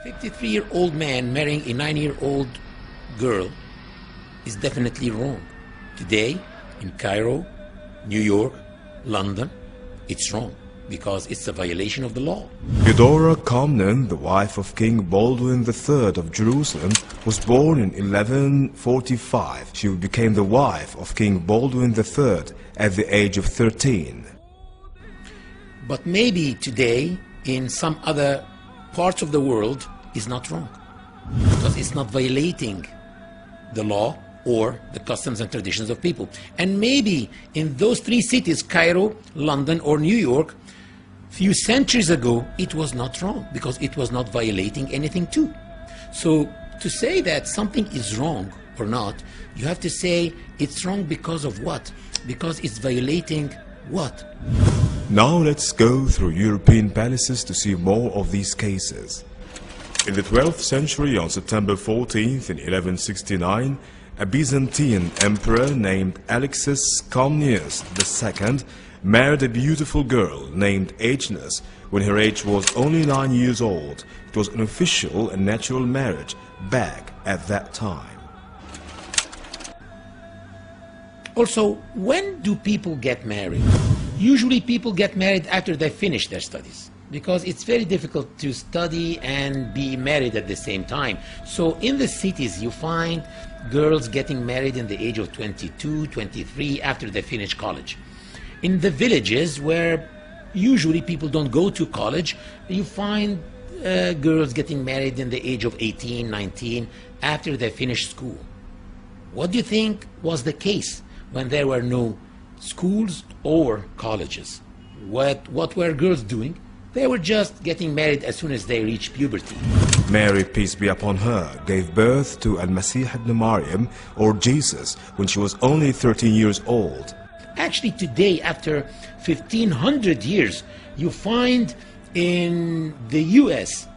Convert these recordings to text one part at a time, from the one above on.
53-year-old man marrying a 9-year-old girl is definitely wrong. Today, in Cairo, New York, London, it's wrong because it's a violation of the law. Eudora Comnene, the wife of King Baldwin III of Jerusalem, was born in 1145. She became the wife of King Baldwin III at the age of 13. But maybe today, in some other parts of the world, is not wrong because it's not violating the law or the customs and traditions of people. And maybe in those three cities, Cairo, London, or New York, few centuries ago, it was not wrong because it was not violating anything too. So to say that something is wrong or not, you have to say it's wrong because of what? Because it's violating what? Now let's go through European palaces to see more of these cases. In the 12th century, on September 14th in 1169, a Byzantine emperor named Alexis Comnenus II married a beautiful girl named Agnes when her age was only 9 years old. It was an official and natural marriage back at that time. Also, when do people get married? Usually people get married after they finish their studies because it's very difficult to study and be married at the same time. So in the cities you find girls getting married in the age of 22, 23 after they finish college. In the villages where usually people don't go to college, you find girls getting married in the age of 18, 19 after they finish school. What do you think was the case when there were no schools or colleges? What were girls doing? They were just getting married as soon as they reached puberty. Mary, peace be upon her, gave birth to Al-Masih ibn Maryam, or Jesus, when she was only 13 years old. Actually, today, after 1500 years, you find in the US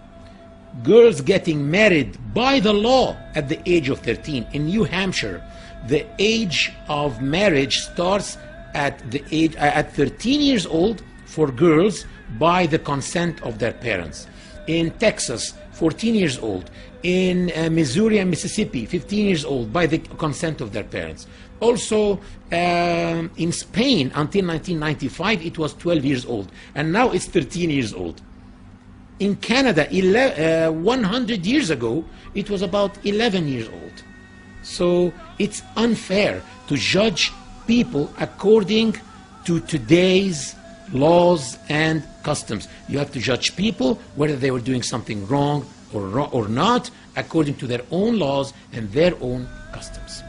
girls getting married by the law at the age of 13. In New Hampshire, the age of marriage starts at 13 years old for girls by the consent of their parents. In Texas, 14 years old. In Missouri and Mississippi, 15 years old by the consent of their parents. Also in Spain, until 1995, it was 12 years old. And now it's 13 years old. In Canada, 100 years ago, it was about 11 years old. So it's unfair to judge people according to today's laws and customs. You have to judge people whether they were doing something wrong or not according to their own laws and their own customs.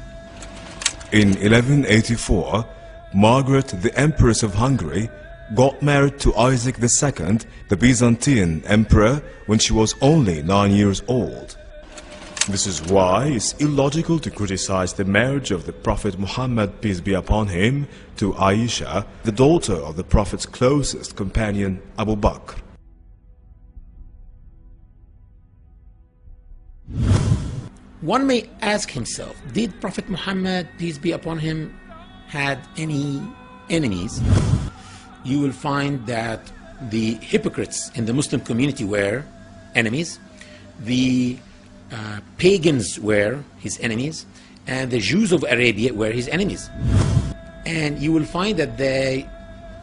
In 1184, Margaret, the Empress of Hungary, got married to Isaac II, the Byzantine emperor, when she was only 9 years old. This is why it's illogical to criticize the marriage of the Prophet Muhammad, peace be upon him, to عائیشه, the daughter of the Prophet's closest companion, Abu Bakr. One may ask himself, did Prophet Muhammad, peace be upon him, had any enemies? You will find that the hypocrites in the Muslim community were enemies. The pagans were his enemies, and the Jews of Arabia were his enemies. And you will find that they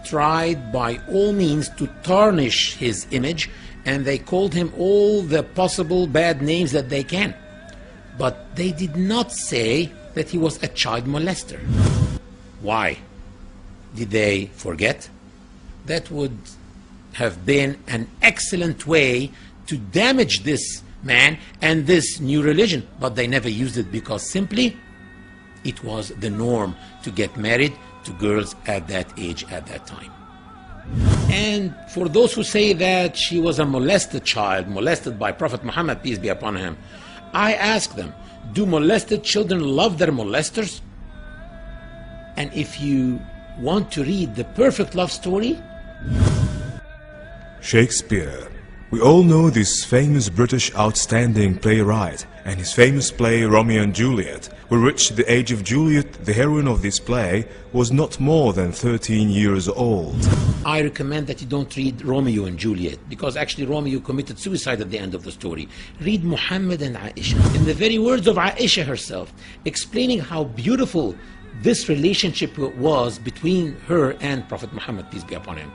tried by all means to tarnish his image, and they called him all the possible bad names that they can. But they did not say that he was a child molester. Why? Did they forget? That would have been an excellent way to damage this man and this new religion, but they never used it because simply it was the norm to get married to girls at that age, at that time. And for those who say that she was a molested child, molested by Prophet Muhammad, peace be upon him, I ask them, do molested children love their molesters? And if you want to read the perfect love story, Shakespeare, We all know this famous British outstanding playwright and his famous play Romeo and Juliet, with which the age of Juliet, the heroine of this play, was not more than 13 years old. I recommend that you don't read Romeo and Juliet, because actually Romeo committed suicide at the end of the story. Read Muhammad and Aisha. In the very words of Aisha herself, explaining how beautiful this relationship was between her and Prophet Muhammad, peace be upon him.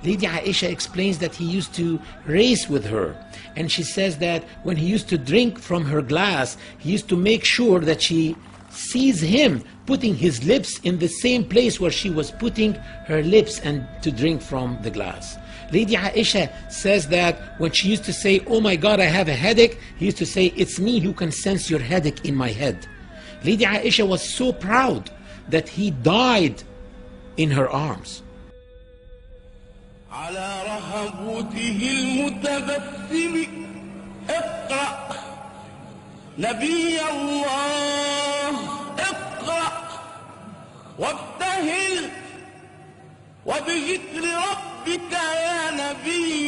Lady Aisha explains that he used to race with her, and she says that when he used to drink from her glass, he used to make sure that she sees him putting his lips in the same place where she was putting her lips and to drink from the glass. Lady Aisha says that when she used to say, "Oh my God, I have a headache," he used to say, "It's me who can sense your headache in my head." Lady Aisha was so proud that he died in her arms. على رهبته المتبسم اقرأ نبي الله اقرأ وابتهل وبذكر ربك يا نبي